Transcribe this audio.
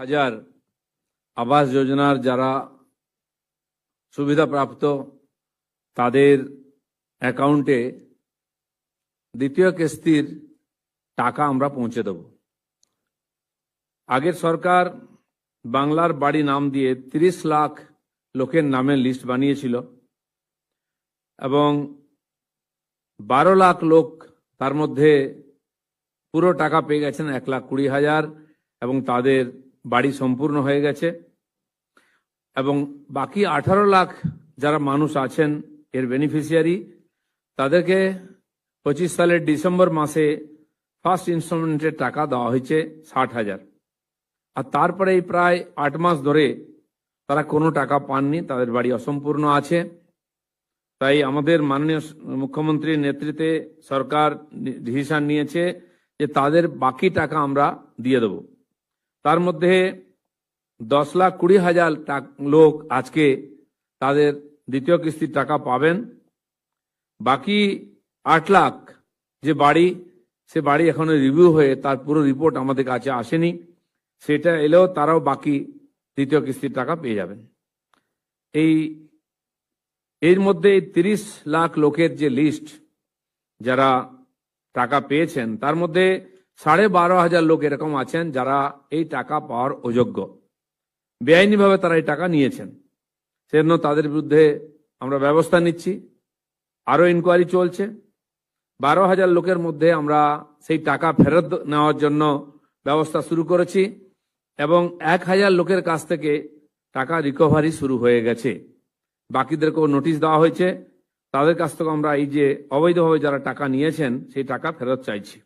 হাজার আবাস যোজনার যারা সুবিধাপ্রাপ্ত তাদের অ্যাকাউন্টে দ্বিতীয় কিস্তির টাকা আমরা পৌঁছে দেব। আগের সরকার বাংলার বাড়ি নাম দিয়ে 30 লাখ লোকের নামের লিস্ট বানিয়েছিল এবং 12 লাখ লোক তার মধ্যে পুরো টাকা পেয়ে গেছেন, 1,20,000, এবং তাদের বাড়ি সম্পূর্ণ হয়ে গেছে। এবং বাকি 18 লাখ যারা মানুষ আছেন এর বেনিফিশিয়ারি, তাদেরকে 25 সালের ডিসেম্বর মাসে ফার্স্ট ইনস্টলমেন্টের টাকা দেওয়া হয়েছে 60,000। আর তারপরে প্রায় 8 মাস ধরে তারা কোনো টাকা পাননি, তাদের বাড়ি অসম্পূর্ণ আছে। তাই আমাদের মাননীয় মুখ্যমন্ত্রীর নেতৃত্বে সরকার ডিসিশন নিয়েছে যে তাদের বাকি টাকা আমরা দিয়ে দেব। তার মধ্যে 10,20,000 লোক আজকে তাদের দ্বিতীয় কিস্তির টাকা পাবেন। বাকি 8 লাখ যে বাড়ি, সে বাড়ি এখনো রিভিউ হয়ে তার পুরো রিপোর্ট আমাদের কাছে আসেনি, সেটা এলেও তারাও বাকি দ্বিতীয় কিস্তির টাকা পেয়ে যাবেন। এর মধ্যে 30 লাখ লোকের যে লিস্ট যারা টাকা পেয়েছেন, তার মধ্যে 12,500 লোক এরকম আছেন যারা এই টাকা পাওয়ার অযোগ্য, বেআইনিভাবে তারা এই টাকা নিয়েছেন। সেজন্য তাদের বিরুদ্ধে আমরা ব্যবস্থা নিচ্ছি, আরো ইনকোয়ারি চলছে। 12,000 লোকের মধ্যে আমরা সেই টাকা ফেরত নেওয়ার জন্য ব্যবস্থা শুরু করেছি এবং 1,000 লোকের কাছ থেকে টাকা রিকভারি শুরু হয়ে গেছে। বাকিদেরকেও নোটিশ দেওয়া হয়েছে, তাদের কাছ থেকে আমরা এই যে অবৈধভাবে যারা টাকা নিয়েছেন সেই টাকা ফেরত চাইছি।